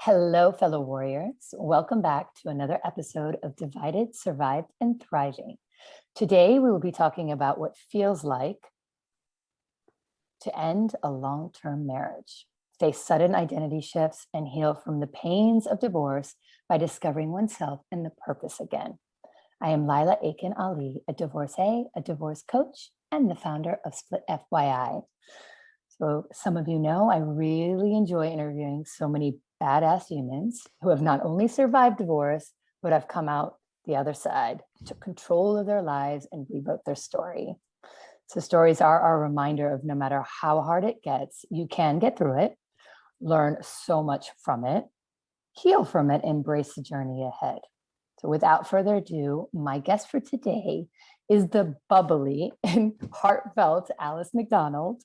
Hello, fellow warriors. Welcome back to another episode of Divided, Survived, and Thriving. Today, we will be talking about what feels like to end a long-term marriage, face sudden identity shifts, and heal from the pains of divorce by discovering oneself and the purpose again. I am Laila Aitken Ali, a divorcee, a divorce coach, and the founder of Split FYI. So some of you know I really enjoy interviewing so many badass humans who have not only survived divorce, but have come out the other side, took control of their lives and rewrote their story. So stories are our reminder of no matter how hard it gets, you can get through it, learn so much from it, heal from it, embrace the journey ahead. So without further ado, my guest for today is the bubbly and heartfelt Alice Mcdonald,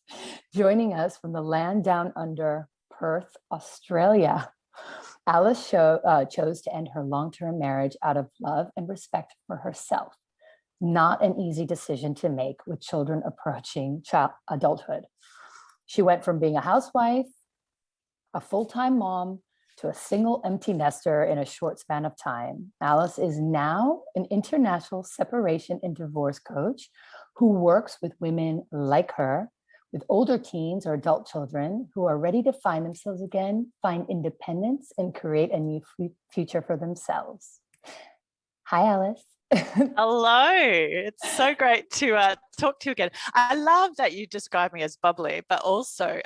joining us from the land down under, Perth, Australia. Alice chose to end her long-term marriage out of love and respect for herself. Not an easy decision to make with children approaching adulthood. She went from being a housewife, a full-time mom, to a single empty nester in a short span of time. Alice is now an international separation and divorce coach who works with women like her, with older teens or adult children who are ready to find themselves again, find independence, and create a new future for themselves. Hi, Alice. Hello. It's so great to talk to you again. I love that you describe me as bubbly, but also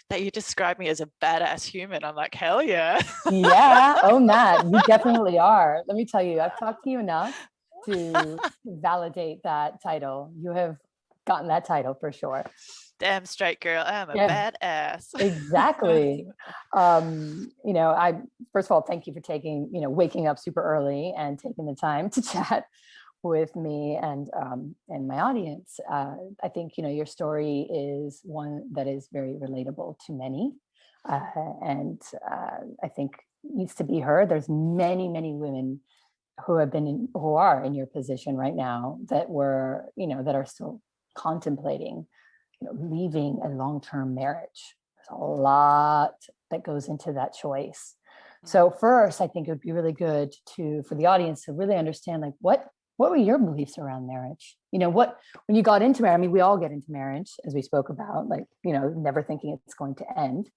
that you describe me as a badass human. I'm like, hell yeah. Yeah. Oh, Matt, you definitely are. Let me tell you, I've talked to you enough to validate that title. You have gotten that title for sure. Damn straight, girl. I'm a badass. Exactly. I first of all, thank you for waking up super early and taking the time to chat with me and my audience. I think your story is one that is very relatable to many, and I think needs to be heard. There's many women who are in your position right now that are still contemplating leaving a long-term marriage. There's a lot that goes into that choice. So first, I think it would be really good for the audience to really understand, like, what were your beliefs around marriage? When you got into marriage, I mean, we all get into marriage, as we spoke about, like, never thinking it's going to end.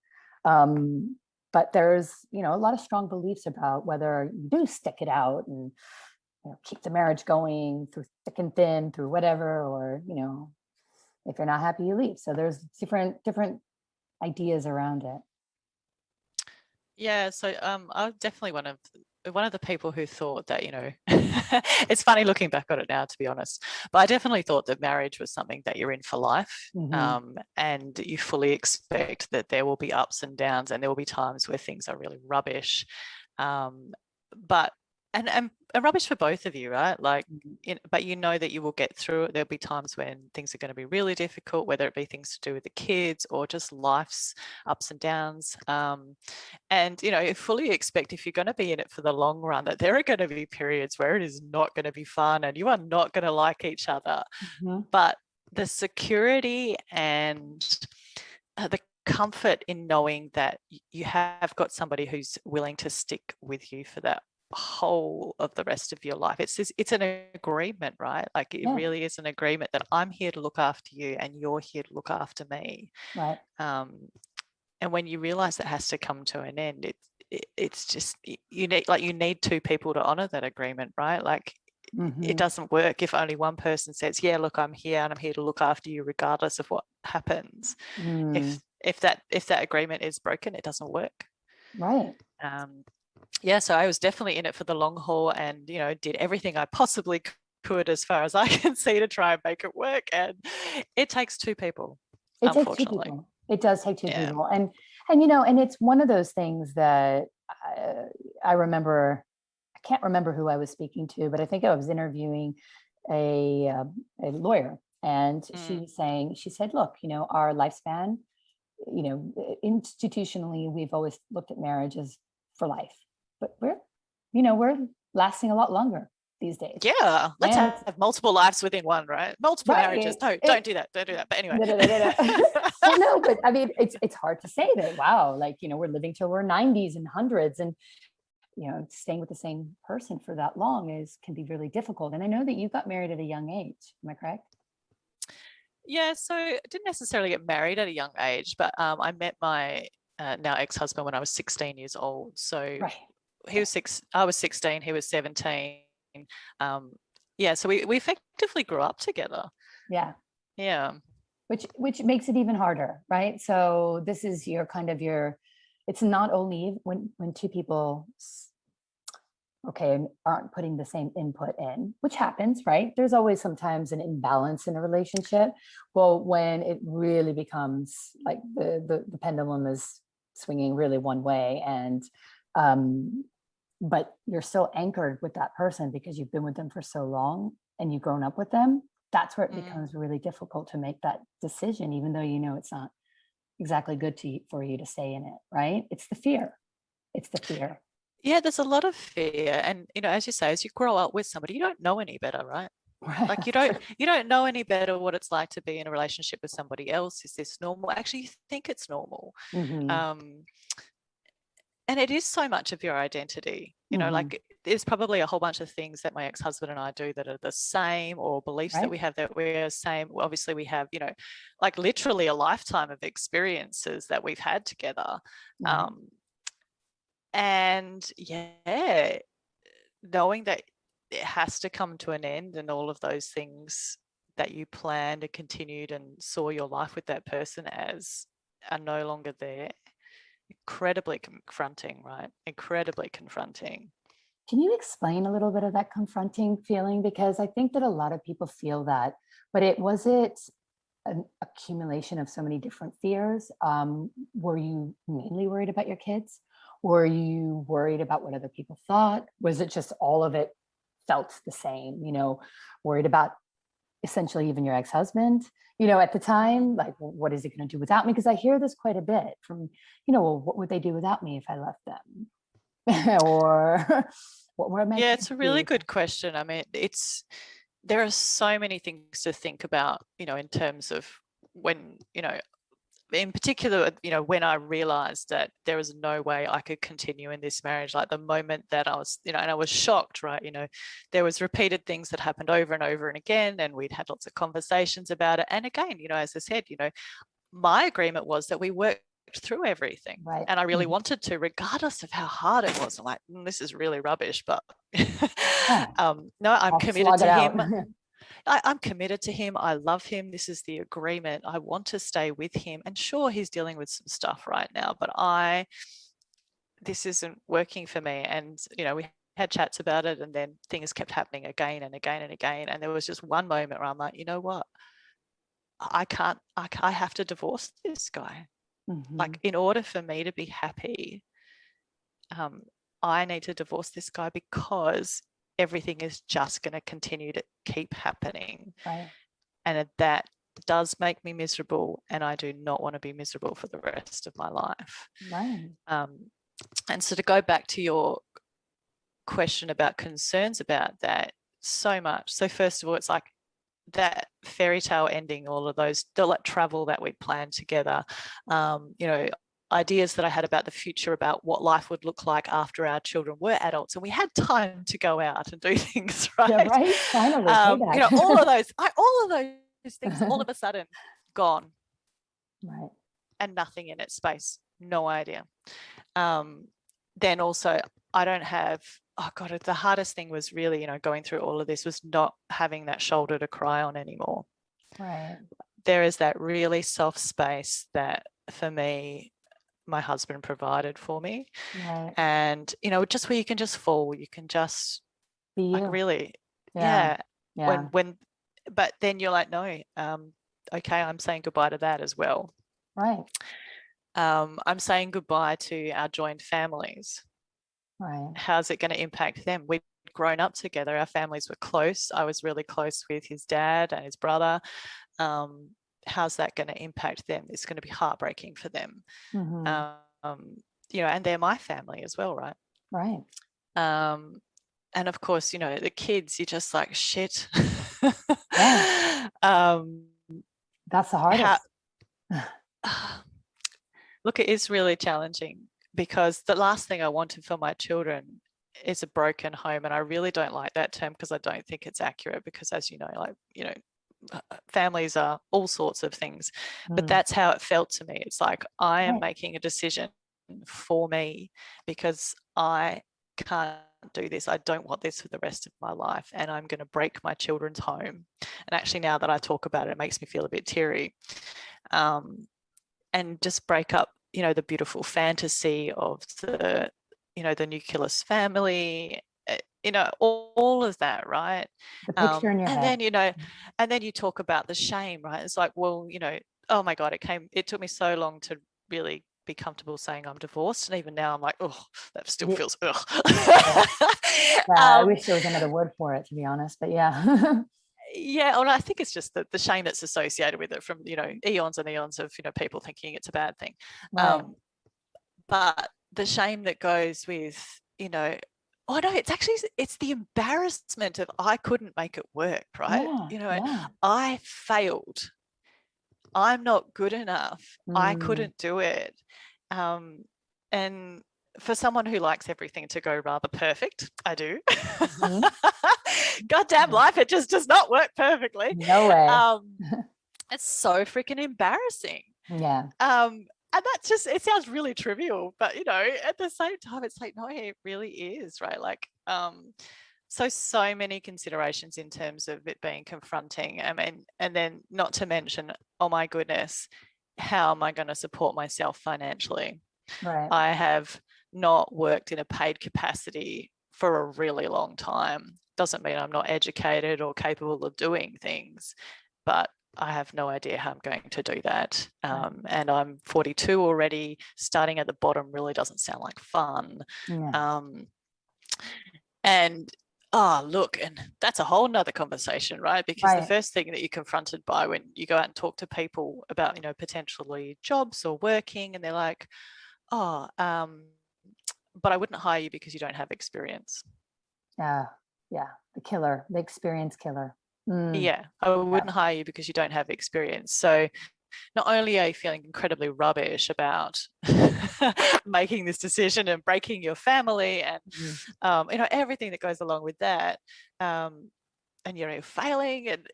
But there's, a lot of strong beliefs about whether you do stick it out and keep the marriage going through thick and thin, through whatever, or, if you're not happy, you leave. So there's different ideas around it. Yeah, so I'm definitely one of the people who thought that, it's funny looking back on it now, to be honest, but I definitely thought that marriage was something that you're in for life. And you fully expect that there will be ups and downs, and there will be times where things are really rubbish. But and rubbish for both of you, right? Like, but that you will get through it. There'll be times when things are going to be really difficult, whether it be things to do with the kids or just life's ups and downs. And you fully expect, if you're going to be in it for the long run, that there are going to be periods where it is not going to be fun and you are not going to like each other. But the security and the comfort in knowing that you have got somebody who's willing to stick with you for that whole of the rest of your life. It's an agreement, right? Like, it really is an agreement that I'm here to look after you and you're here to look after me. Right. And when you realize that has to come to an end, it's just, you need two people to honor that agreement, right? Like, it doesn't work if only one person says, yeah, look, I'm here and I'm here to look after you regardless of what happens. If that agreement is broken, it doesn't work. Right. Yeah, so I was definitely in it for the long haul and, did everything I possibly could as far as I can see to try and make it work. And it takes two people, unfortunately. Takes two people. It does take two people. And it's one of those things that I remember. I can't remember who I was speaking to, but I think I was interviewing a lawyer, and she said, look, our lifespan, institutionally, we've always looked at marriage as for life, but we're lasting a lot longer these days. Yeah, let's And have multiple lives within one, right? Multiple marriages. No, don't do that. Don't do that. But anyway. No. Well, no, but I mean, it's hard to say that, wow, like, we're living till we're 90s and hundreds, and staying with the same person for that long can be really difficult. And I know that you got married at a young age. Am I correct? Yeah, so I didn't necessarily get married at a young age, but I met my now ex-husband when I was 16 years old. So Right. I was 16, he was 17. Yeah, so we effectively grew up together. Yeah. Yeah. Which makes it even harder, right? So this is it's not only when two people aren't putting the same input in, which happens, right? There's always sometimes an imbalance in a relationship. Well, when it really becomes like the pendulum is swinging really one way, and but you're still anchored with that person because you've been with them for so long and you've grown up with them, that's where it becomes really difficult to make that decision, even though it's not exactly good for you to stay in it, right? It's the fear. Yeah, there's a lot of fear. And, as you say, as you grow up with somebody, you don't know any better, right? Like you don't know any better what it's like to be in a relationship with somebody else. Is this normal? Actually, you think it's normal. Mm-hmm. And it is so much of your identity, like there's probably a whole bunch of things that my ex-husband and I do that are the same, or beliefs that we have that we're the same. Obviously we have, like literally a lifetime of experiences that we've had together. And yeah, knowing that it has to come to an end, and all of those things that you planned and continued and saw your life with that person as are no longer there. Incredibly confronting, right? Incredibly confronting. Can you explain a little bit of that confronting feeling? Because I think that a lot of people feel that, but was it an accumulation of so many different fears? Were you mainly worried about your kids? Were you worried about what other people thought? Was it just all of it felt the same? Worried about essentially even your ex-husband, at the time, like, well, what is he going to do without me? Because I hear this quite a bit from, well, what would they do without me if I left them? Or what were my Yeah, kids it's a really do? good question. I mean, there are so many things to think about, in terms of when, in particular, when I realized that there was no way I could continue in this marriage, like the moment that I was, and I was shocked, right? There was repeated things that happened over and over and again, and we'd had lots of conversations about it. And again, as I said, my agreement was that we worked through everything. Right. And I really wanted to, regardless of how hard it was. I'm like, this is really rubbish, but no, I'm committed to him. I'm committed to him. I love him. This is the agreement. I want to stay with him. And sure, he's dealing with some stuff right now, but this isn't working for me. And, we had chats about it, and then things kept happening again and again and again. And there was just one moment where I'm like, you know what? I have to divorce this guy. Like, in order for me to be happy, I need to divorce this guy, because everything is just going to continue to keep happening. Right. And that does make me miserable, and I do not want to be miserable for the rest of my life. Right. And so to go back to your question about concerns about that, so much. So first of all, it's like that fairy tale ending, all of those, the like travel that we planned together, ideas that I had about the future, about what life would look like after our children were adults and we had time to go out and do things, right? Yeah, right. Finally, all of those things all of a sudden gone. Right. And nothing in its space. No idea. Then also, I don't have, the hardest thing was really, going through all of this was not having that shoulder to cry on anymore. Right. There is that really soft space that, for me, my husband provided for me. Right. And, just where you can just fall, you can just be you. Like really. Yeah. But then you're like, no, okay, I'm saying goodbye to that as well. Right. I'm saying goodbye to our joined families. Right. How's it going to impact them? We'd grown up together. Our families were close. I was really close with his dad and his brother. How's that going to impact them? It's going to be heartbreaking for them. And they're my family as well, right? Right. and of course, you know, the kids, you're just like, shit. Yeah, um, that's the how, hardest. look, it is really challenging because the last thing I wanted for my children is a broken home. And I really don't like that term because I don't think it's accurate because, as you know, like, you know, families are all sorts of things, but Mm, that's how it felt to me. It's like I am right. making a decision for me because I can't do this. I don't want this for the rest of my life, and I'm going to break my children's home. And actually, now that I talk about it, it makes me feel a bit teary. And just break up, you know, the beautiful fantasy of the, you know, the nucleus family, you know, all of that, right? The picture in your And head. then, you know, and then you talk about the shame, right? It's like, well, you know, oh my God, it took me so long to really be comfortable saying I'm divorced. And even now I'm like, oh, that still Yeah, feels, ugh. I wish there was another word for it, to be honest, but yeah. Yeah, well, I think it's just the shame that's associated with it from, you know, eons and eons of, you know, people thinking it's a bad thing. Right. But the shame that goes with, you know, oh no, it's the embarrassment of I couldn't make it work, right? Yeah. You know, Yeah. I failed. I'm not good enough. I Mm, couldn't do it. And for someone who likes everything to go rather perfect, I do. mhm. Goddamn Yeah. life, it just does not work perfectly. No way. It's so freaking embarrassing. Yeah. And that's just, it sounds really trivial, but you know, at the same time, it's like, no, it really is, right? Like, so many considerations in terms of it being confronting. I mean, and then not to mention, oh my goodness, how am I going to support myself financially? Right. I have not worked in a paid capacity for a really long time. Doesn't mean I'm not educated or capable of doing things, but I have no idea how I'm going to do that. Right. And I'm 42 already. Starting at the bottom really doesn't sound like fun. Yeah. Um, and oh, look, and that's a whole nother conversation, right? Because the Right. first thing that you're confronted by when you go out and talk to people about, you know, potentially jobs or working, and they're like, oh, but I wouldn't hire you because you don't have experience. Yeah. Yeah. The killer, the experience killer. Mm, Yeah, I yeah. wouldn't hire you because you don't have experience. So not only are you feeling incredibly rubbish about making this decision and breaking your family and Mm, you know, everything that goes along with that, and you're failing, and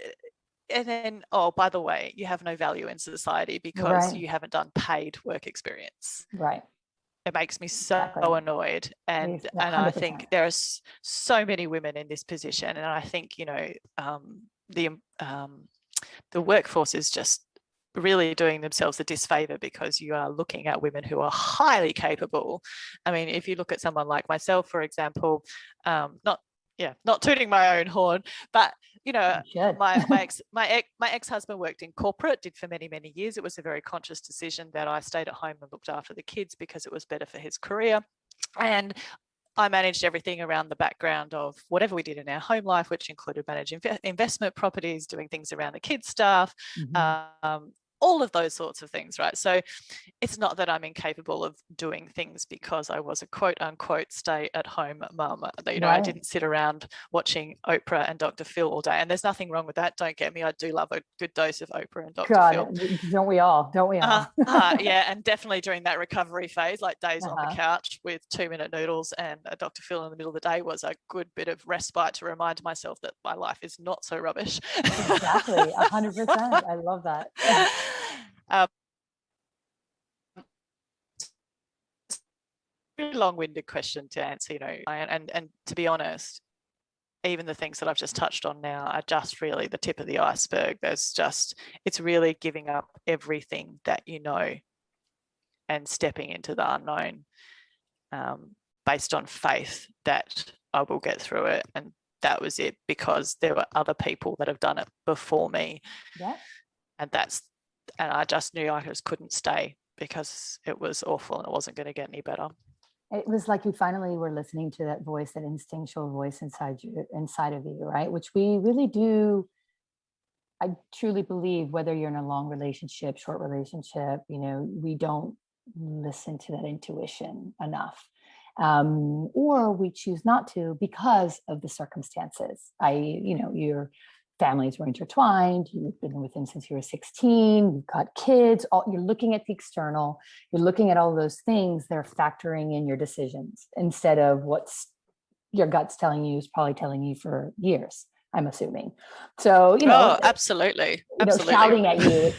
then, oh, by the way, you have no value in society because right. you haven't done paid work experience. Right. It makes me so Exactly. annoyed, and A I hundred percent. think there are so many women in this position, and I think, you know, the the workforce is just really doing themselves a disfavor because you are looking at women who are highly capable. I mean, if you look at someone like myself, for example, not, yeah, not tooting my own horn, but you know, You should. my ex-husband worked in corporate, did for many years. It was a very conscious decision that I stayed at home and looked after the kids because it was better for his career. And I managed everything around the background of whatever we did in our home life, which included managing investment properties, doing things around the kids' stuff, Mhm. all of those sorts of things, right? So it's not that I'm incapable of doing things because I was a quote unquote stay at home mum. You know, I Right. didn't sit around watching Oprah and Dr. Phil all day. And there's nothing wrong with that. Don't get me. I do love a good dose of Oprah and Dr. Phil. God, don't we all? Don't we all? Yeah, and definitely during that recovery phase, like days on the Uh-huh. couch with 2-minute noodles and a Dr. Phil in the middle of the day was a good bit of respite to remind myself that my life is not so rubbish. Exactly. 100%. I love that. um, long-winded question to answer, you know, and to be honest, even the things that I've just touched on now are just really the tip of the iceberg. It's really giving up everything that you know and stepping into the unknown, based on faith that I will get through it. And that was it, because there were other people that have done it before me. Yeah. And I just knew I just couldn't stay because it was awful and it wasn't going to get any better. It was like you finally were listening to that voice, that instinctual voice inside of you, right? Which we really do. I truly believe, whether you're in a long relationship, short relationship, we don't listen to that intuition enough. or we choose not to because of the circumstances. Your families were intertwined. You've been with him since you were 16. You've got kids. You're looking at the external. You're looking at all those things. They're factoring in your decisions instead of what's your gut's telling you is probably telling you for years, I'm assuming. So, absolutely. Shouting at you.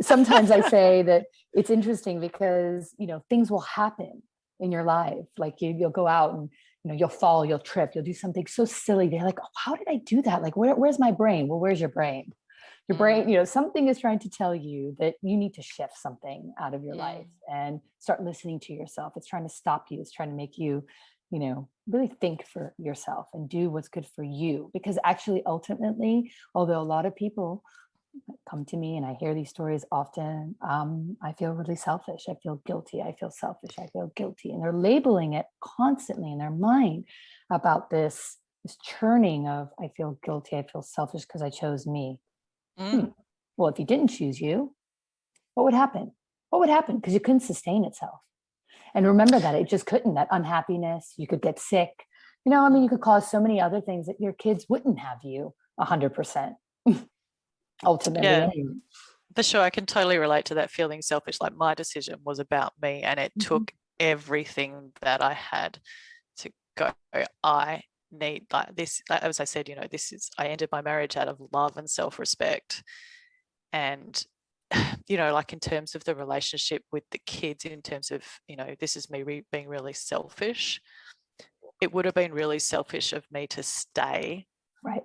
Sometimes I say that it's interesting because, things will happen in your life. Like you'll go out and, you'll fall, you'll trip, you'll do something so silly. They're like, oh, how did I do that? Like, where's my brain? Well, where's your brain? Your brain, something is trying to tell you that you need to shift something out of your life and start listening to yourself. It's trying to stop you. It's trying to make you, really think for yourself and do what's good for you. Because actually, ultimately, although a lot of people come to me and I hear these stories often, I feel really selfish. I feel guilty. I feel selfish. I feel guilty. And they're labeling it constantly in their mind about this churning of, I feel guilty. I feel selfish because I chose me. Well, if you didn't choose you, what would happen? What would happen? Because you couldn't sustain itself. And remember that it just couldn't, that unhappiness, you could get sick. You could cause so many other things that your kids wouldn't have you 100%. Ultimately. Yeah, for sure. I can totally relate to that feeling selfish. Like my decision was about me and it took everything that I had to go, I need like this. As I said, I ended my marriage out of love and self-respect. And, like in terms of the relationship with the kids, in terms of, this is me being really selfish. It would have been really selfish of me to stay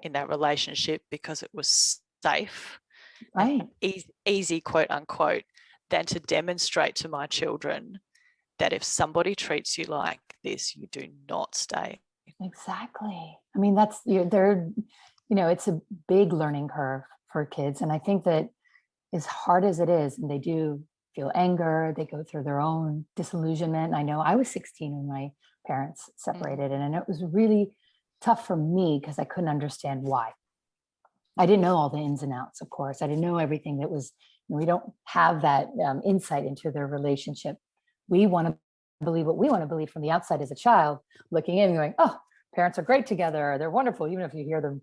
in that relationship because it was safe, easy, quote unquote, than to demonstrate to my children that if somebody treats you like this, you do not stay. Exactly. I mean, it's a big learning curve for kids. And I think that as hard as it is, and they do feel anger, they go through their own disillusionment. I know I was 16 when my parents separated, and I know it was really tough for me because I couldn't understand why. I didn't know all the ins and outs, of course. I didn't know everything that was, we don't have that insight into their relationship. We want to believe what we want to believe from the outside as a child, looking in and going, oh, parents are great together. They're wonderful. Even if you hear them,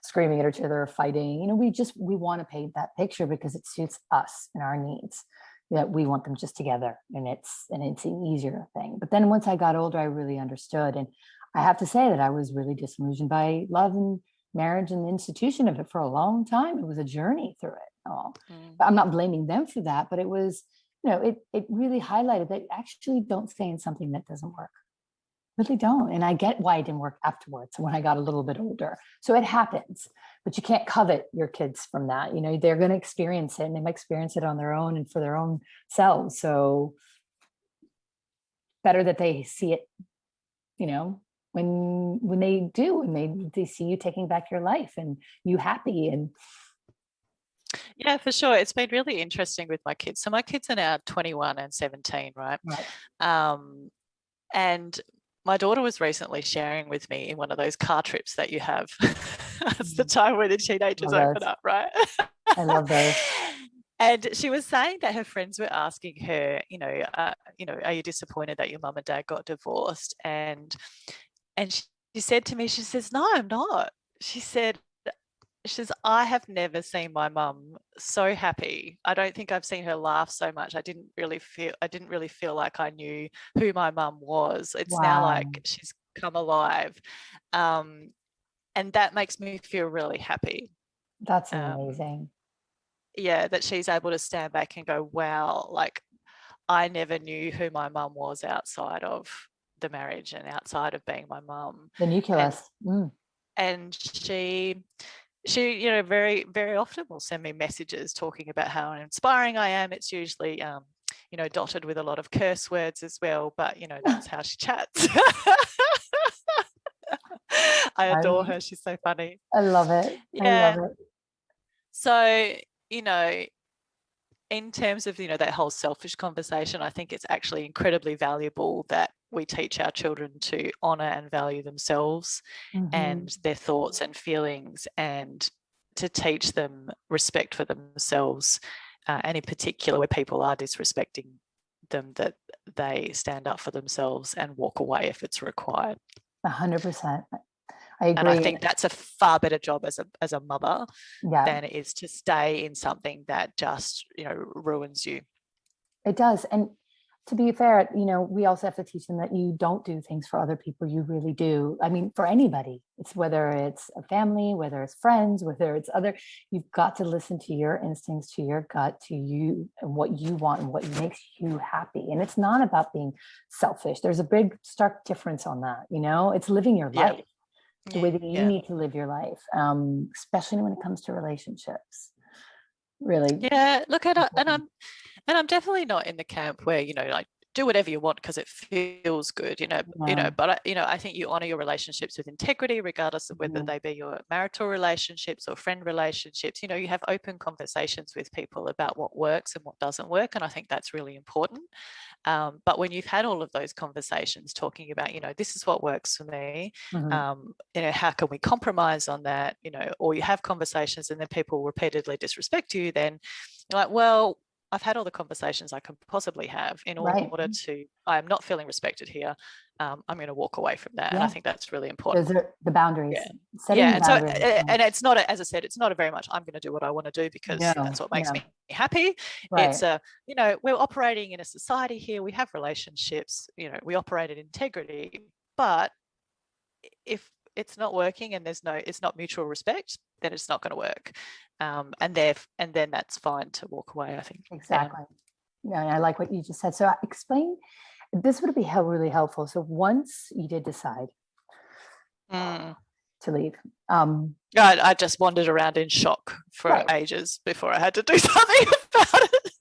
screaming at each other or fighting, we want to paint that picture because it suits us and our needs, that we want them just together. And it's an easier thing. But then once I got older, I really understood. And I have to say that I was really disillusioned by love and marriage and the institution of it for a long time. It was a journey through it all. But I'm not blaming them for that, but it was, it really highlighted that actually don't stay in something that doesn't work. Really don't. And I get why it didn't work afterwards when I got a little bit older. So it happens, but you can't covet your kids from that. They're going to experience it, and they might experience it on their own and for their own selves. So better that they see it, when they do, and they see you taking back your life and you happy. And yeah, for sure. It's been really interesting with my kids. So my kids are now 21 and 17, right? And my daughter was recently sharing with me in one of those car trips that you have. It's the time where the teenagers open up, right? I love those. And she was saying that her friends were asking her, are you disappointed that your mum and dad got divorced? And she said to me, she says, no, I'm not. She says, I have never seen my mum so happy. I don't think I've seen her laugh so much. I didn't really feel like I knew who my mum was. It's now like she's come alive. And that makes me feel really happy. That's amazing. Yeah, that she's able to stand back and go, wow, like I never knew who my mum was outside of the marriage and outside of being my mum. The nucleus. And she very, very often will send me messages talking about how inspiring I am. It's usually, dotted with a lot of curse words as well, but, that's how she chats. I adore her. She's so funny. I love it. Yeah. I love it. So, in terms of, that whole selfish conversation, I think it's actually incredibly valuable that we teach our children to honor and value themselves and their thoughts and feelings, and to teach them respect for themselves, and in particular where people are disrespecting them that they stand up for themselves and walk away if it's required. 100%. I agree. And I think that's a far better job as a mother than it is to stay in something that just, ruins you. It does. And to be fair, we also have to teach them that you don't do things for other people. You really do. I mean, for anybody, it's whether it's a family, whether it's friends, whether it's other, you've got to listen to your instincts, to your gut, to you and what you want and what makes you happy. And it's not about being selfish. There's a big stark difference on that. It's living your life the way that you need to live your life, especially when it comes to relationships. Really. Yeah, look at it, and I'm definitely not in the camp where like do whatever you want because it feels good, but I think you honor your relationships with integrity, regardless of whether they be your marital relationships or friend relationships. You have open conversations with people about what works and what doesn't work, and I think that's really important. But when you've had all of those conversations talking about, this is what works for me, how can we compromise on that, or you have conversations and then people repeatedly disrespect you, then you're like, well, I've had all the conversations I can possibly have in order to, I'm not feeling respected here. I'm going to walk away from that. And I think that's really important. Those are the boundaries. And boundaries. And it's not, as I said, it's not a very much, I'm going to do what I want to do because that's what makes me happy. It's we're operating in a society here. We have relationships, we operate in integrity, but if it's not working and it's not mutual respect, then it's not going to work. And then that's fine to walk away, I think. Exactly. Yeah, I like what you just said. So explain, this would be really helpful. So once you did decide to leave. I just wandered around in shock for ages before I had to do something about it.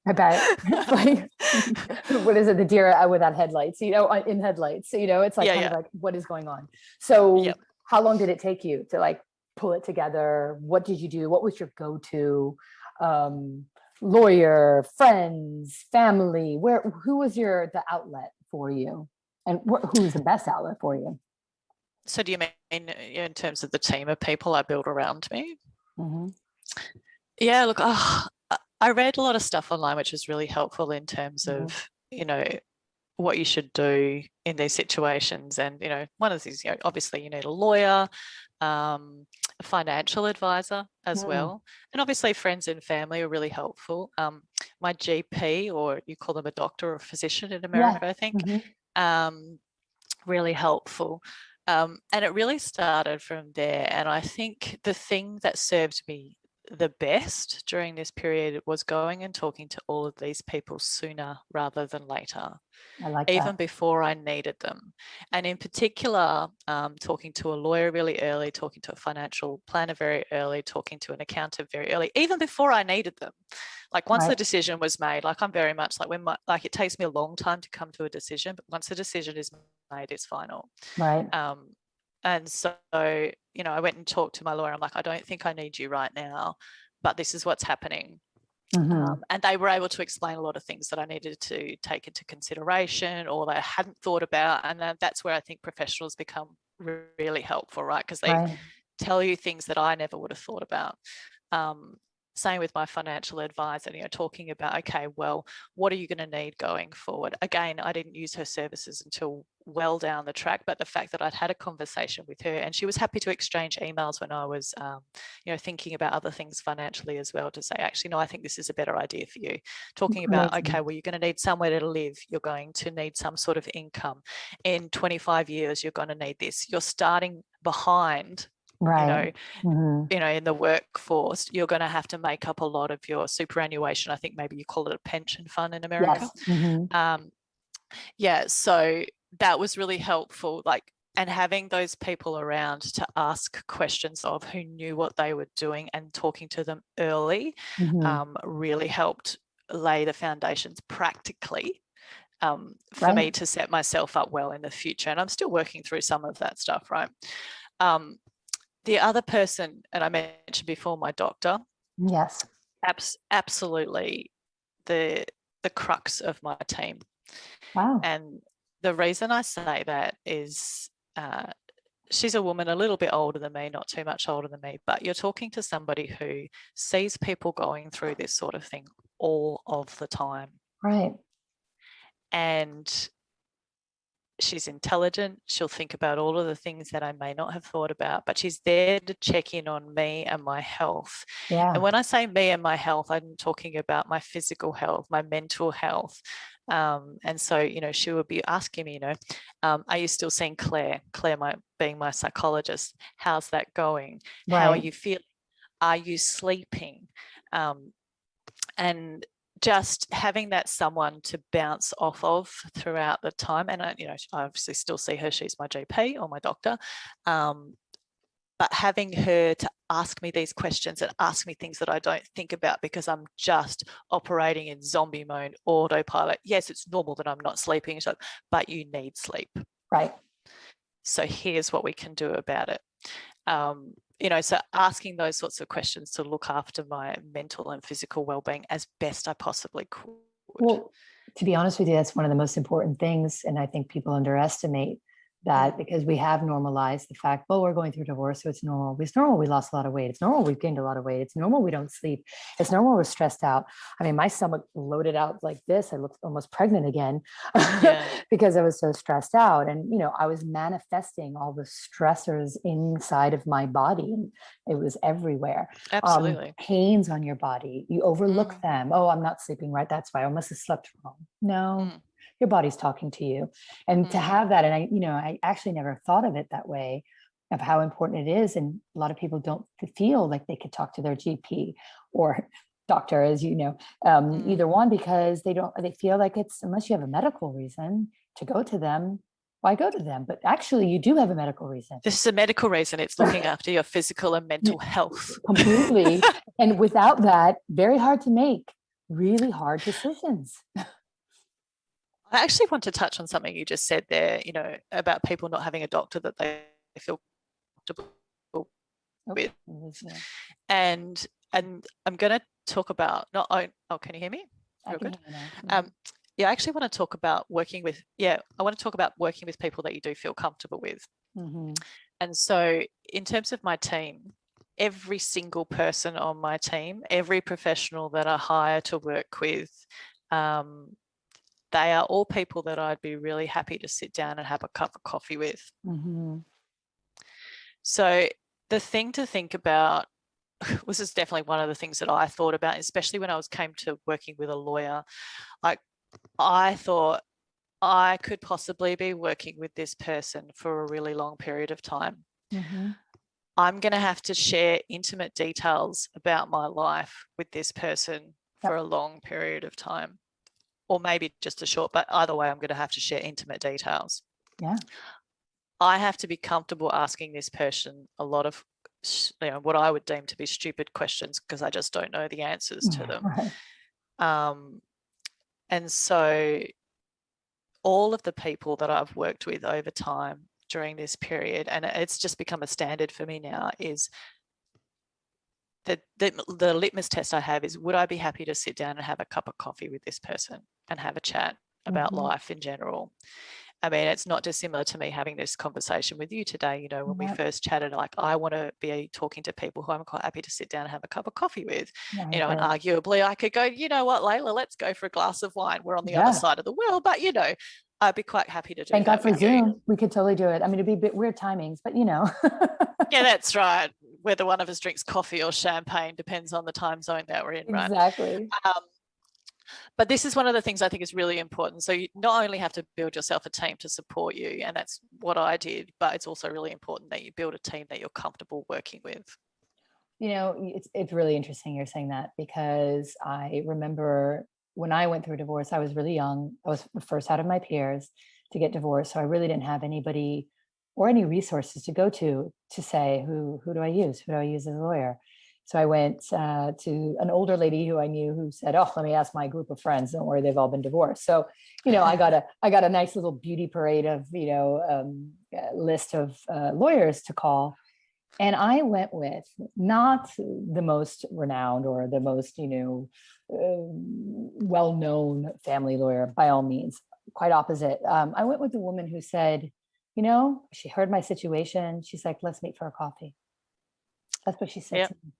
I bet. It's like, what is it? The deer without headlights, in headlights. It's like kind of like, what is going on? So how long did it take you to like pull it together? What did you do? What was your go-to lawyer, friends, family? Who was the outlet for you? And who was the best outlet for you? So do you mean in terms of the team of people I built around me? Mm-hmm. Yeah, look, I read a lot of stuff online, which was really helpful in terms of, what you should do in these situations. And, one of these, obviously you need a lawyer, a financial advisor as well. And obviously friends and family are really helpful. My GP, or you call them a doctor or a physician in America, I think, really helpful. And it really started from there. And I think the thing that served me the best during this period was going and talking to all of these people sooner rather than later. I like even that. before I needed them. And in particular, talking to a lawyer really early, talking to a financial planner very early, talking to an accountant very early, even before I needed them. Like once the decision was made, like I'm very much like it takes me a long time to come to a decision, but once the decision is made, it's final. Right. And so, I went and talked to my lawyer. I'm like, I don't think I need you right now, but this is what's happening. And they were able to explain a lot of things that I needed to take into consideration or that I hadn't thought about. And that's where I think professionals become really helpful, right? Because they tell you things that I never would have thought about. Same with my financial advisor, talking about, okay, well, what are you going to need going forward? Again, I didn't use her services until well down the track, but the fact that I'd had a conversation with her and she was happy to exchange emails when I was, thinking about other things financially as well, to say, actually, no, I think this is a better idea for you. Talking about, okay, well, you're going to need somewhere to live. You're going to need some sort of income. In 25 years, you're going to need this. You're starting behind. In the workforce, you're going to have to make up a lot of your superannuation. I think maybe you call it a pension fund in America. So that was really helpful. And having those people around to ask questions of who knew what they were doing and talking to them early really helped lay the foundations practically for me to set myself up well in the future. And I'm still working through some of that stuff, right? The other person, and I mentioned before, my doctor. Yes. Absolutely the crux of my team. Wow. And the reason I say that is she's a woman a little bit older than me, not too much older than me, but you're talking to somebody who sees people going through this sort of thing all of the time. Right. and she's intelligent. She'll think about all of the things that I may not have thought about, but she's there to check in on me and my health. Yeah. And when I say me and my health, I'm talking about my physical health, my mental health. And so, you know, she would be asking me, you know, are you still seeing Claire? Claire being my psychologist. How's that going? Right. How are you feeling? Are you sleeping? And just having that someone to bounce off of throughout the time. And I, you know, I obviously still see her. She's my GP or my doctor. But having her to ask me these questions and ask me things that I don't think about because I'm just operating in zombie mode, autopilot. Yes, it's normal that I'm not sleeping, but you need sleep. Right. So here's what we can do about it. You know, so asking those sorts of questions to look after my mental and physical well-being as best I possibly could. Well, to be honest with you, that's one of the most important things. And I think people underestimate that because we have normalized the fact, well, we're going through divorce, so it's normal. It's normal we lost a lot of weight. It's normal we've gained a lot of weight. It's normal we don't sleep. It's normal we're stressed out. I mean, my stomach loaded out like this. I looked almost pregnant again because I was so stressed out. And, you know, I was manifesting all the stressors inside of my body. And it was everywhere. Absolutely. Pains on your body. You overlook them. Oh, I'm not sleeping right. That's why I must have slept wrong. No. Your body's talking to you. And to have that, and I actually never thought of it that way, of how important it is. And a lot of people don't feel like they could talk to their GP or doctor, as you know, either one, because they feel like it's, unless you have a medical reason to go to them, why go to them? But actually you do have a medical reason. This is a medical reason. It's looking after your physical and mental health. Completely. And without that, very hard to make really hard decisions. I actually want to touch on something you just said there, you know, about people not having a doctor that they feel comfortable with. And I'm going to talk about, can you hear me? Real good. Yeah, I actually want to talk about working with people that you do feel comfortable with. And so in terms of my team, every single person on my team, every professional that I hire to work with, they are all people that I'd be really happy to sit down and have a cup of coffee with. So the thing to think about, this is definitely one of the things that I thought about, especially when I came to working with a lawyer. Like, I thought I could possibly be working with this person for a really long period of time. I'm going to have to share intimate details about my life with this person for a long period of time. Or maybe just a short, but either way, I'm going to have to share intimate details. Yeah. I have to be comfortable asking this person a lot of, you know, what I would deem to be stupid questions because I just don't know the answers to them. And so all of the people that I've worked with over time during this period, and it's just become a standard for me now, is the litmus test I have is, would I be happy to sit down and have a cup of coffee with this person and have a chat about life in general? I mean, it's not dissimilar to me having this conversation with you today. You know, when we first chatted, like, I want to be talking to people who I'm quite happy to sit down and have a cup of coffee with, you know, and arguably I could go, you know what, Layla, let's go for a glass of wine. We're on the other side of the world, but, you know, I'd be quite happy to do that. Thank God for Zoom. We could totally do it. I mean, it'd be a bit weird timings, but, you know. Yeah, that's right. Whether one of us drinks coffee or champagne depends on the time zone that we're in, right? Exactly. But this is one of the things I think is really important. So you not only have to build yourself a team to support you, and that's what I did, but it's also really important that you build a team that you're comfortable working with. You know, it's really interesting you're saying that, because I remember when I went through a divorce, I was really young. I was the first out of my peers to get divorced. So I really didn't have anybody or any resources to go to say, who do I use? Who do I use as a lawyer? So I went to an older lady who I knew, who said, oh, let me ask my group of friends. Don't worry, they've all been divorced. So, you know, I got a nice little beauty parade of, you know, list of lawyers to call. And I went with not the most renowned or the most, you know, well-known family lawyer, by all means, quite opposite. I went with a woman who said, you know, she heard my situation. She's like, let's meet for a coffee. That's what she said to me.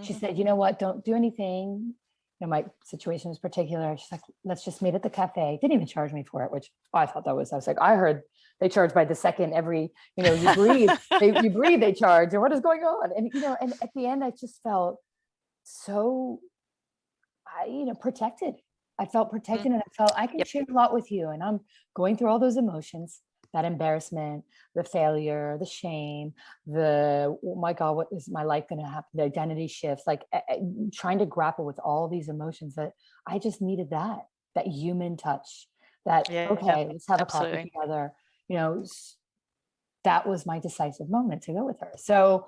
She said, you know what, don't do anything. You my situation was particular. She's like, let's just meet at the cafe. Didn't even charge me for it, which I thought I was like, I heard they charge by the second every, you breathe, you breathe, they charge. And what is going on? And, and at the end, I just felt so, protected. I felt protected and I felt I can share a lot with you. And I'm going through all those emotions, that embarrassment, the failure, the shame, oh my God, what is my life going to happen? The identity shifts, like trying to grapple with all these emotions that I just needed that human touch, okay, let's have a coffee together. That was my decisive moment to go with her. So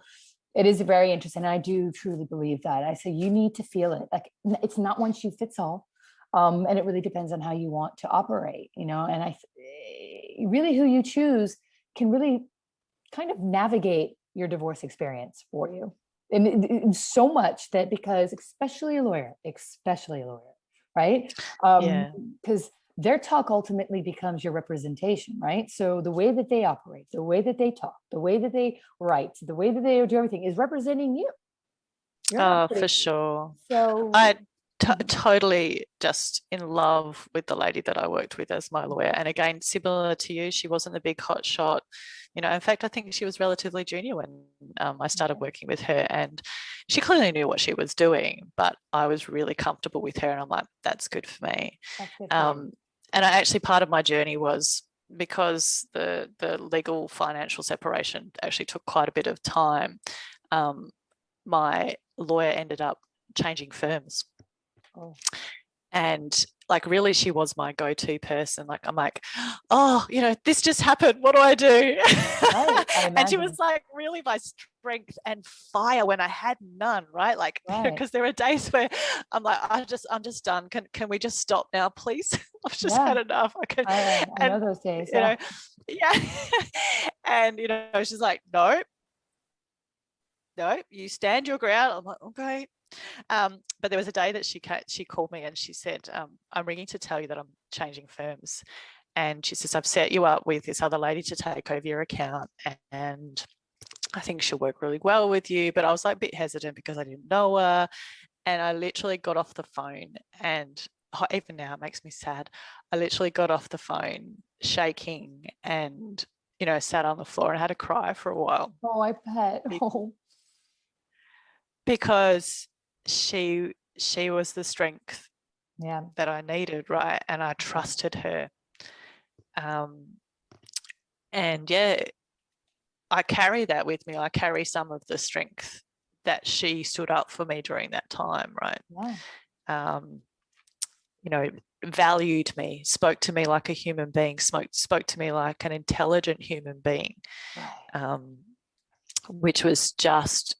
it is very interesting. And I do truly believe that. I say, you need to feel it. Like, it's not one shoe fits all. And it really depends on how you want to operate, and really who you choose can really kind of navigate your divorce experience for you. And so much that, because especially a lawyer, right? Because their talk ultimately becomes your representation, right? So the way that they operate, the way that they talk, the way that they write, the way that they do everything is representing you. For sure. So totally just in love with the lady that I worked with as my lawyer. And again, similar to you, she wasn't the big hot shot. In fact, I think she was relatively junior when I started working with her, and she clearly knew what she was doing, but I was really comfortable with her, and I'm like, that's good for me. And I actually, part of my journey was, because the legal financial separation actually took quite a bit of time, my lawyer ended up changing firms. And like, really, she was my go-to person. Like, I'm like, oh, this just happened. What do I do? Right, and she was like really my strength and fire when I had none, right? Like, because there are days where I'm like, I'm just done. Can we just stop now, please? I've just had enough. I know those days. And she's like, no, you stand your ground. I'm like, okay. But there was a day that she called me and she said, I'm ringing to tell you that I'm changing firms. And she says, I've set you up with this other lady to take over your account, and I think she'll work really well with you. But I was like a bit hesitant because I didn't know her. And I literally got off the phone, and even now it makes me sad. I literally got off the phone shaking and, sat on the floor and had a cry for a while. Oh, I bet. Because she was the strength that I needed, right? And I trusted her. And I carry that with me. I carry some of the strength that she stood up for me during that time, right? Valued me, spoke to me like a human being, spoke to me like an intelligent human being, which was just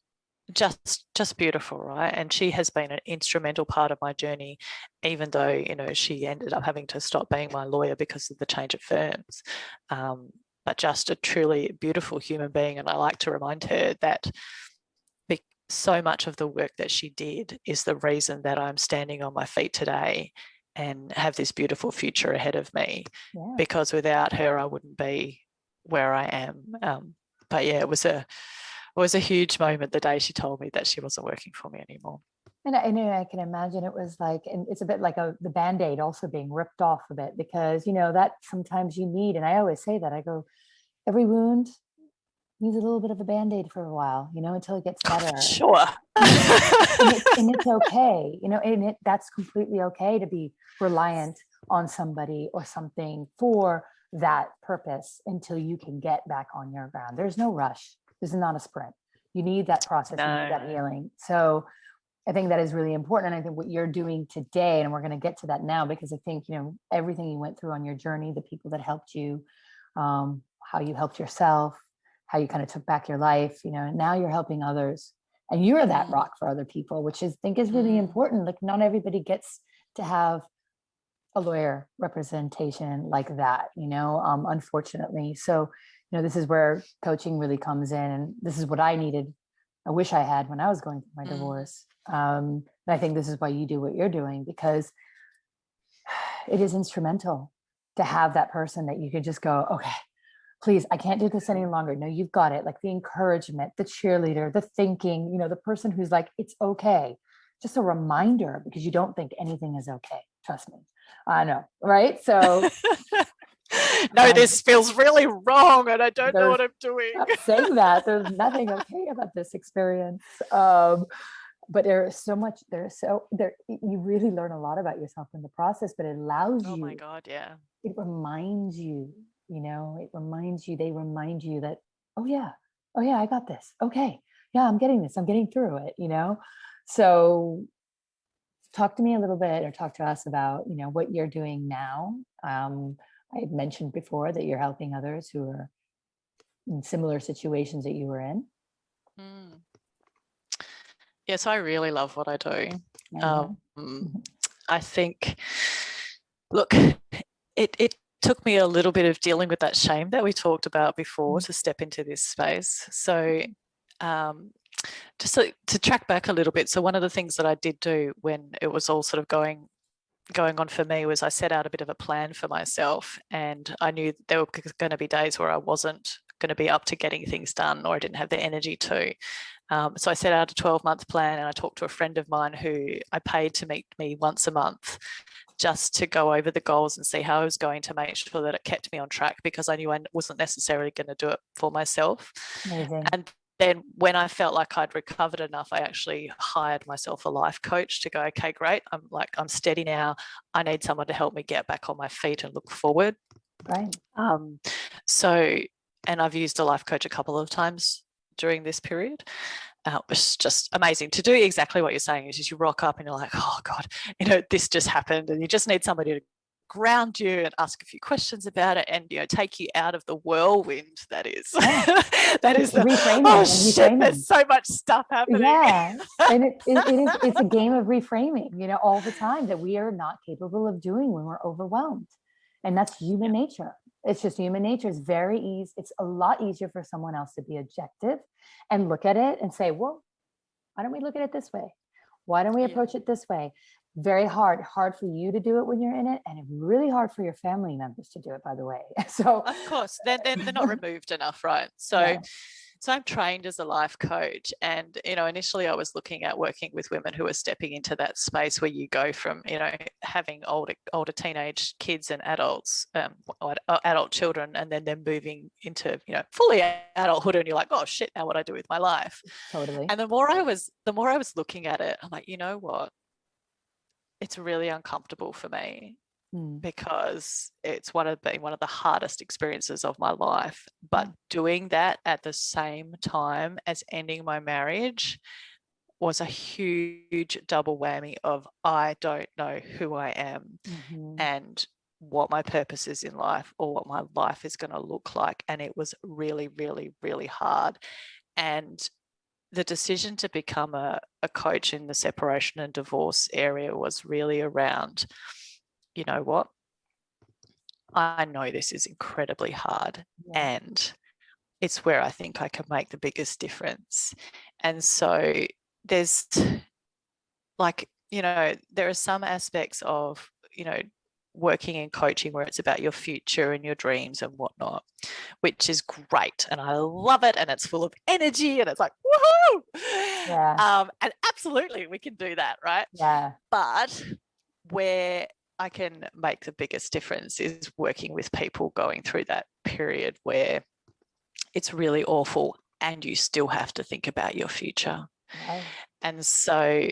beautiful, right? And she has been an instrumental part of my journey, even though she ended up having to stop being my lawyer because of the change of firms, but just a truly beautiful human being. And I like to remind her that so much of the work that she did is the reason that I'm standing on my feet today and have this beautiful future ahead of me, because without her I wouldn't be where I am. But it was a huge moment the day she told me that she wasn't working for me anymore. And I can imagine it was like, and it's a bit like the Band-Aid also being ripped off a bit, because, that sometimes you need, and I always say that, I go, every wound needs a little bit of a Band-Aid for a while, until it gets better. Sure. and it's okay, and that's completely okay to be reliant on somebody or something for that purpose until you can get back on your ground. There's no rush. This is not a sprint. You need that process, you need that healing. So I think that is really important. And I think what you're doing today, and we're going to get to that now, because I think, everything you went through on your journey, the people that helped you, how you helped yourself, how you kind of took back your life, now you're helping others, and you're that rock for other people, which I think is really important. Like, not everybody gets to have a lawyer representation like that, unfortunately. So, this is where coaching really comes in, and this is what I needed. I wish I had when I was going through my divorce. And I think this is why you do what you're doing, because it is instrumental to have that person that you could just go, okay, please, I can't do this any longer. No, you've got it. Like, the encouragement, the cheerleader, the thinking, the person who's like, it's okay. just a reminder, because you don't think anything is okay. Trust me. I know, right? So no, this feels really wrong and I don't know what I'm doing. I'm saying that there's nothing okay about this experience. But there is so much, you really learn a lot about yourself in the process, but it allows you. Oh my God, yeah. It reminds you, they remind you that, oh yeah, I got this. Okay. Yeah, I'm getting this. I'm getting through it. So talk to me a little bit, or talk to us about, what you're doing now. I had mentioned before that you're helping others who are in similar situations that you were in. Mm. Yes, I really love what I do. I think, look, it took me a little bit of dealing with that shame that we talked about before to step into this space. So just to track back a little bit. So one of the things that I did do when it was all sort of going on for me was I set out a bit of a plan for myself, and I knew there were going to be days where I wasn't going to be up to getting things done, or I didn't have the energy to. So I set out a 12-month plan, and I talked to a friend of mine who I paid to meet me once a month just to go over the goals and see how I was going to make sure that it kept me on track, because I knew I wasn't necessarily going to do it for myself. Amazing. And then when I felt like I'd recovered enough, I actually hired myself a life coach to go, okay, great. I'm steady now. I need someone to help me get back on my feet and look forward. Right. And I've used a life coach a couple of times during this period. It's just amazing to do exactly what you're saying. Is you rock up and you're like, oh God, this just happened, and you just need somebody to ground you and ask a few questions about it, and take you out of the whirlwind that is. That is the reframing. Oh shit, there's so much stuff happening. Yeah, and it's a game of reframing, all the time, that we are not capable of doing when we're overwhelmed, and that's human nature. It's just human nature. It's very easy. It's a lot easier for someone else to be objective and look at it and say, well, why don't we look at it this way? Why don't we approach it this way? Very hard for you to do it when you're in it, and really hard for your family members to do it, by the way. So of course, they're not removed enough, right? So So I'm trained as a life coach, and initially I was looking at working with women who are stepping into that space where you go from having older teenage kids and adults, adult children, and then they're moving into fully adulthood, and you're like, oh shit, now what do I do with my life? Totally. And the more I was looking at it, I'm like, you know what? It's really uncomfortable for me. Because it's been one of the hardest experiences of my life. But doing that at the same time as ending my marriage was a huge double whammy of I don't know who I am and what my purpose is in life, or what my life is going to look like. And it was really, really, really hard. And the decision to become a coach in the separation and divorce area was really around, you know what? I know this is incredibly hard, and it's where I think I can make the biggest difference. And so there's there are some aspects of, working in coaching where it's about your future and your dreams and whatnot, which is great. And I love it. And it's full of energy, and it's like, woohoo! Yeah. And absolutely, we can do that, right? Yeah. But where I can make the biggest difference is working with people going through that period where it's really awful and you still have to think about your future. Right. And so,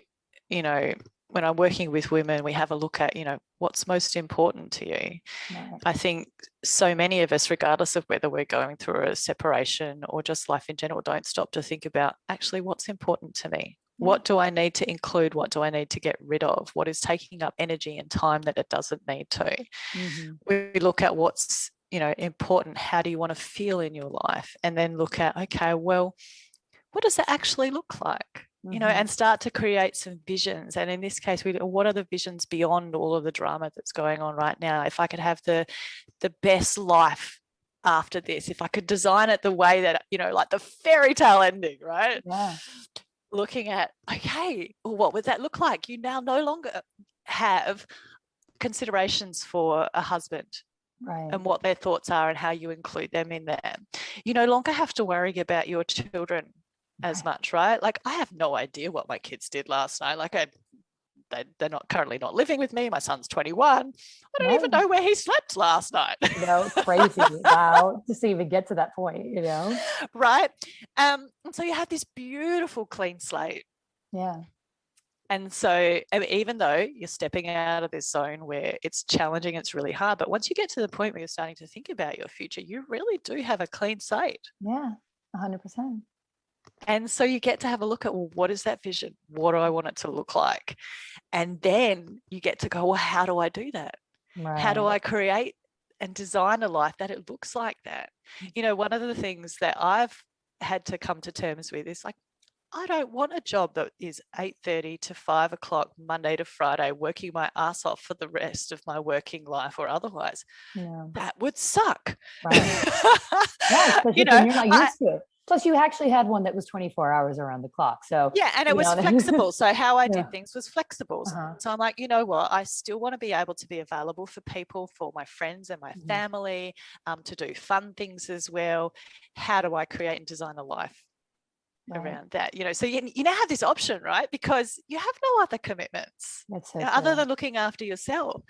when I'm working with women, we have a look at, what's most important to you. Right. I think so many of us, regardless of whether we're going through a separation or just life in general, don't stop to think about actually what's important to me. What do I need to include? What do I need to get rid of? What is taking up energy and time that it doesn't need to? We look at what's, important. How do you want to feel in your life? And then look at, okay, well, what does it actually look like? And start to create some visions. And in this case, what are the visions beyond all of the drama that's going on right now? If I could have the best life after this, if I could design it the way that, like the fairy tale ending, right? Yeah. Looking at, okay, well, what would that look like? You now no longer have considerations for a husband, right, and what their thoughts are and how you include them in there. You no longer have to worry about your children as much, right? Like, I have no idea what my kids did last night. Like, they're not currently not living with me. My son's 21. I don't even Right. know where he slept last night. Crazy. Wow. Just to even get to that point, Right. And so you have this beautiful clean slate. Yeah. And so, I mean, even though you're stepping out of this zone where it's challenging, it's really hard, but once you get to the point where you're starting to think about your future, you really do have a clean slate. Yeah. 100%. And so you get to have a look at, well, what is that vision? What do I want it to look like? And then you get to go, well, how do I do that? Right. How do I create and design a life that it looks like that? One of the things that I've had to come to terms with is like, I don't want a job that is 8:30 to 5 o'clock, Monday to Friday, working my ass off for the rest of my working life or otherwise. Yeah. That would suck. Right. Yeah, especially when you're not used to it. Plus, you actually had one that was 24 hours around the clock. So yeah, and it was flexible. So how I did Yeah. things was flexible. So I'm like, you know what? I still want to be able to be available for people, for my friends and my family, to do fun things as well. How do I create and design a life around that? So you now have this option, right? Because you have no other commitments That's so other than looking after yourself.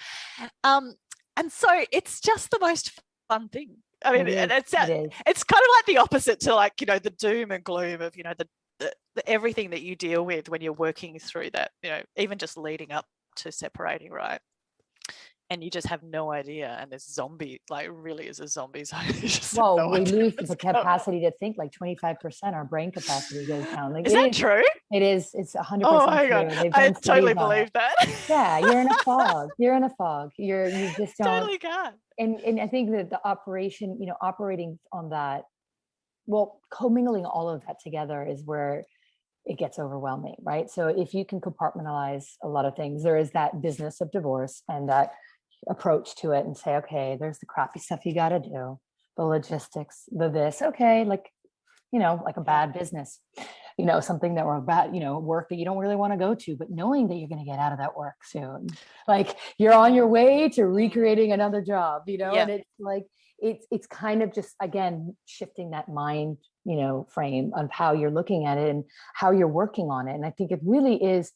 And so it's just the most fun thing. I mean, it's kind of like the opposite to like, the doom and gloom of, the everything that you deal with when you're working through that, even just leading up to separating, right? And you just have no idea. And this zombie, like, really is a zombie zone. Well, we lose the capacity to think, like 25%, our brain capacity goes down. Like, is that true? It is. It's 100% oh my true. God. I totally believe that. Yeah, you're in a fog. You're in a fog. You just don't. Totally can't. And I think that the operation, operating on that, well, commingling all of that together is where it gets overwhelming, right? So if you can compartmentalize a lot of things, there is that business of divorce and that approach to it and say, okay, there's the crappy stuff you got to do, the logistics, the this, okay, like, like a bad business, something that we're about, work that you don't really want to go to, but knowing that you're going to get out of that work soon, like you're on your way to recreating another job, and it's like, it's kind of just, again, shifting that mind, frame of how you're looking at it and how you're working on it. And I think it really is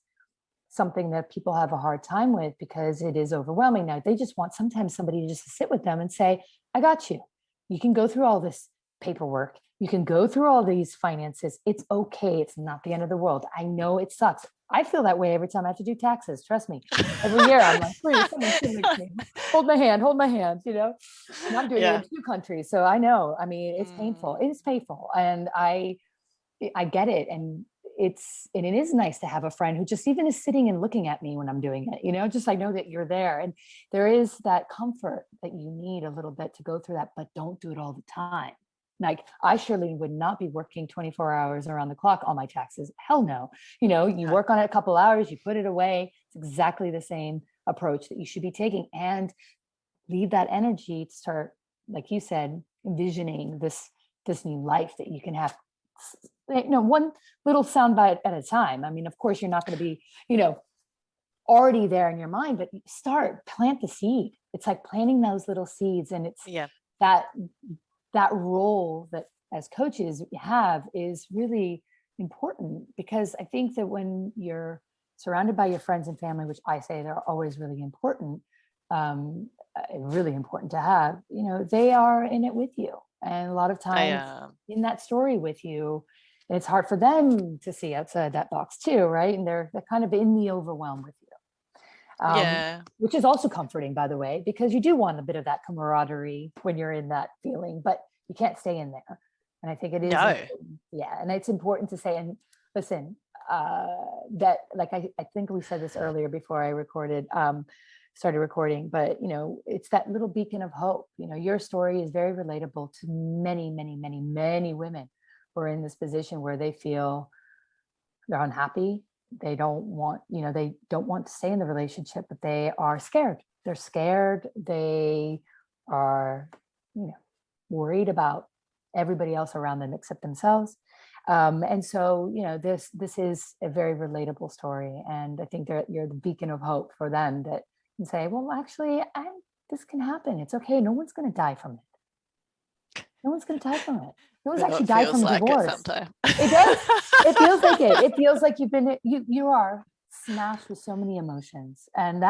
something that people have a hard time with because it is overwhelming. Now, they just want sometimes somebody to just sit with them and say, I got you. You can go through all this paperwork. You can go through all these finances. It's okay. It's not the end of the world. I know it sucks. I feel that way every time I have to do taxes. Trust me. Every year I'm like, please, someone should me. Hold my hand, And I'm doing it in 2 countries. So I know, I mean, it's painful. It is painful. And I get it. And it is nice to have a friend who just even is sitting and looking at me when I'm doing it, just I know that you're there. And there is that comfort that you need a little bit to go through that, but don't do it all the time. Like, I surely would not be working 24 hours around the clock on my taxes. Hell no. You work on it a couple hours, you put it away. It's exactly the same approach that you should be taking, and leave that energy to start, like you said, envisioning this new life that you can have, one little soundbite at a time. I mean, of course, you're not going to be, already there in your mind, but plant the seed. It's like planting those little seeds. And it's that role that as coaches we have is really important, because I think that when surrounded by your friends and family, which I say they're always really important, really important to have, they are in it with you. And a lot of times in that story with you, and it's hard for them to see outside that box too, right? And they're kind of in the overwhelm with you. Which is also comforting, by the way, because you do want a bit of that camaraderie when you're in that feeling, but you can't stay in there. And I think it is, and it's important to say, and listen, that, like, I think we said this earlier before I started recording, but it's that little beacon of hope. Your story is very relatable to many, many, many, many women who are in this position where they feel they're unhappy. They don't want to stay in the relationship, but they are scared. They're scared. They are, worried about everybody else around them except themselves. And so, this is a very relatable story. And I think that you're the beacon of hope for them that can say, well, actually, this can happen. It's okay. No one's going to die from it. No one's going to die from it. No one's Well, actually it died feels from a like it divorce. sometimes. It does. It feels like it. It feels like you are smashed with so many emotions, and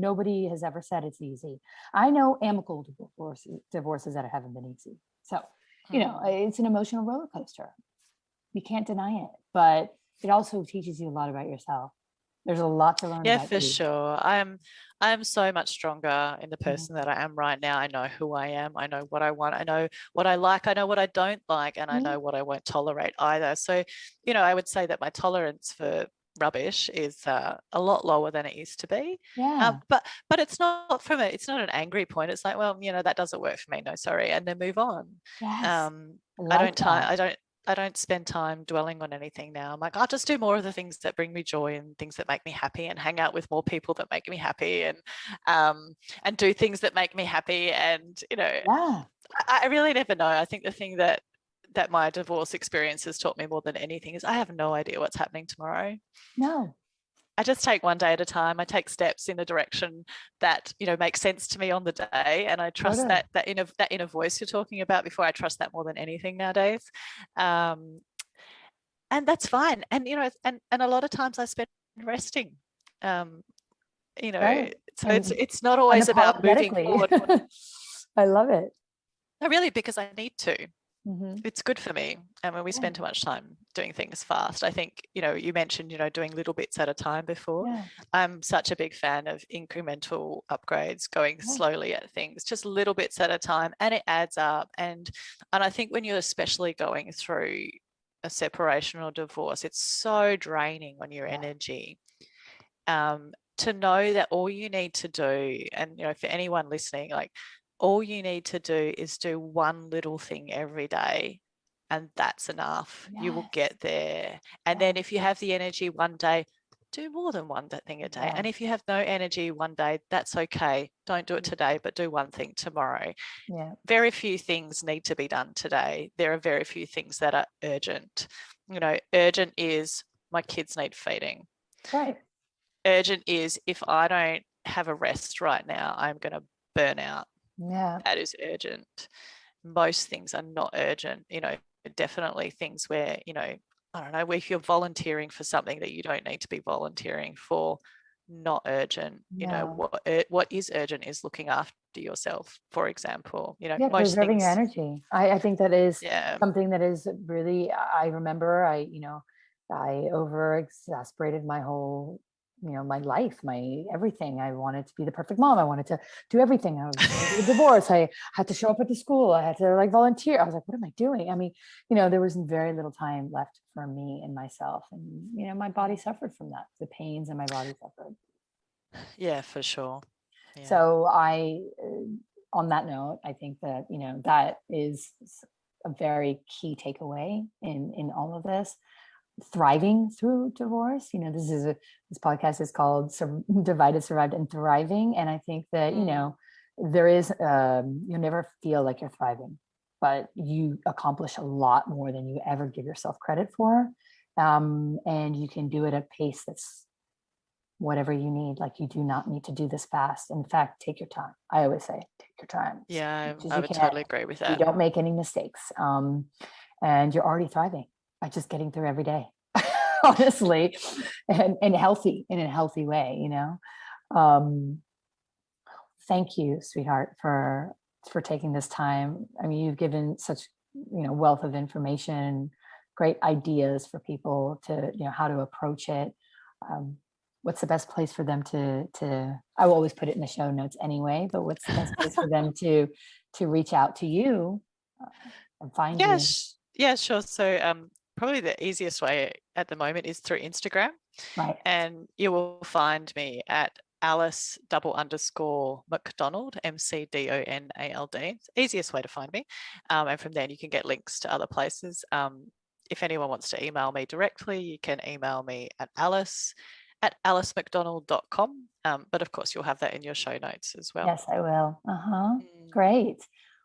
nobody has ever said it's easy. I know amicable divorces that haven't been easy. So, it's an emotional roller coaster. You can't deny it, but it also teaches you a lot about yourself. There's a lot to learn Yeah, about for you. sure. I'm so much stronger in the Mhm. person that I am right now. I know who I am. I know what I want. I know what I like. I know what I don't like, and I know what I won't tolerate either. So, I would say that my tolerance for rubbish is a lot lower than it used to be. Yeah. But it's not it's not an angry point. It's like, well, that doesn't work for me. No, sorry, and then move on. Yes. I Like that. I don't spend time dwelling on anything now. I'm like, I'll just do more of the things that bring me joy and things that make me happy, and hang out with more people that make me happy, and do things that make me happy. And Yeah. I really never know. I think the thing that my divorce experience has taught me more than anything is I have no idea what's happening tomorrow. No. I just take one day at a time. I take steps in a direction that makes sense to me on the day, and I trust Totally. that inner voice you're talking about before. I trust that more than anything nowadays, and that's fine. And and a lot of times I spend resting. Um, Right. so And it's not always about moving unapologetically. forward. I love it. No, really, because I need to. Mm-hmm. It's good for me. And when we Yeah. spend too much time doing things fast, I think, you mentioned, doing little bits at a time before. Yeah. I'm such a big fan of incremental upgrades, going Yeah. slowly at things, just little bits at a time, and it adds up. And I think when you're especially going through a separation or divorce, it's so draining on your energy. To know that all you need to do, and for anyone listening, like, all you need to do is do one little thing every day, and that's enough. You will Yes. get there. And Yeah. then if you have the energy one day, do more than one thing a day. Yeah. And if you have no energy one day, that's okay. Don't do it today, but do one thing tomorrow. Yeah. Very few things need to be done today. There are very few things that are urgent. Urgent is my kids need feeding. Right. Urgent is if I don't have a rest right now, I'm going to burn out. Yeah. That is urgent. Most things are not urgent. Definitely things where, I don't know, if you're volunteering for something that you don't need to be volunteering for, not urgent. No. What is urgent is looking after yourself, for example. Yeah. Most Preserving your things. energy. I think that is Yeah. something that is really, I remember I over exasperated my whole, my life, my everything. I wanted to be the perfect mom. I wanted to do everything. I was going through a divorce. I had to show up at the school. I had to volunteer. I was like, what am I doing? I mean, there was very little time left for me and myself. And, my body suffered from that. The pains in my body suffered. Yeah, for sure. Yeah. So on that note, I think that, that is a very key takeaway in all of this. Thriving through divorce. This podcast is called Divided, Survived, and Thriving. And I think that, there is, you'll never feel like you're thriving, but you accomplish a lot more than you ever give yourself credit for. And you can do it at a pace that's whatever you need. Like, you do not need to do this fast. In fact, take your time. I always say, take your time. Yeah, I would totally agree with that. You don't make any mistakes. And you're already thriving by just getting through every day, honestly, and healthy, in a healthy way, Thank you, sweetheart, for taking this time. I mean, you've given such, wealth of information, great ideas for people to, how to approach it. What's the best place for them to I will always put it in the show notes anyway, but what's the best place for them to reach out to you and find you? Yeah, sure. So probably the easiest way at the moment is through Instagram. Right. And you will find me at Alice _Mcdonald, McDonald. It's the easiest way to find me. And from there you can get links to other places. If anyone wants to email me directly, you can email me at alicemcdonald.com. But of course, you'll have that in your show notes as well. Yes, I will. Great.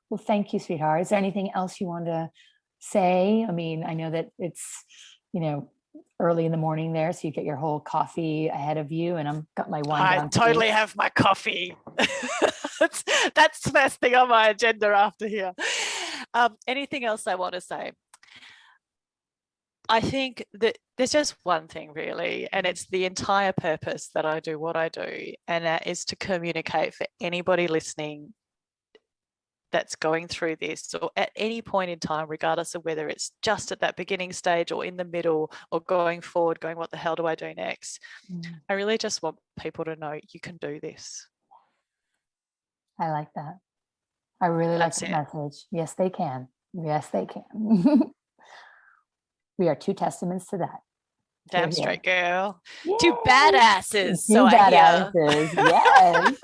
Well, thank you, sweetheart. Is there anything else you want to say? I mean, I know that it's, early in the morning there, so you get your whole coffee ahead of you, and I'm got my wine down. I totally have my coffee. That's the best thing on my agenda after here. Anything else I want to say? I think that there's just one thing really, and it's the entire purpose that I do what I do, and that is to communicate for anybody listening that's going through this, or at any point in time, regardless of whether it's just at that beginning stage or in the middle or going forward, going, what the hell do I do next? I really just want people to know you can do this. I like that. I really like the message. Yes, they can. Yes, they can. We are two testaments to that. Damn straight, girl. Yay! Two badasses. Two badasses. Yes.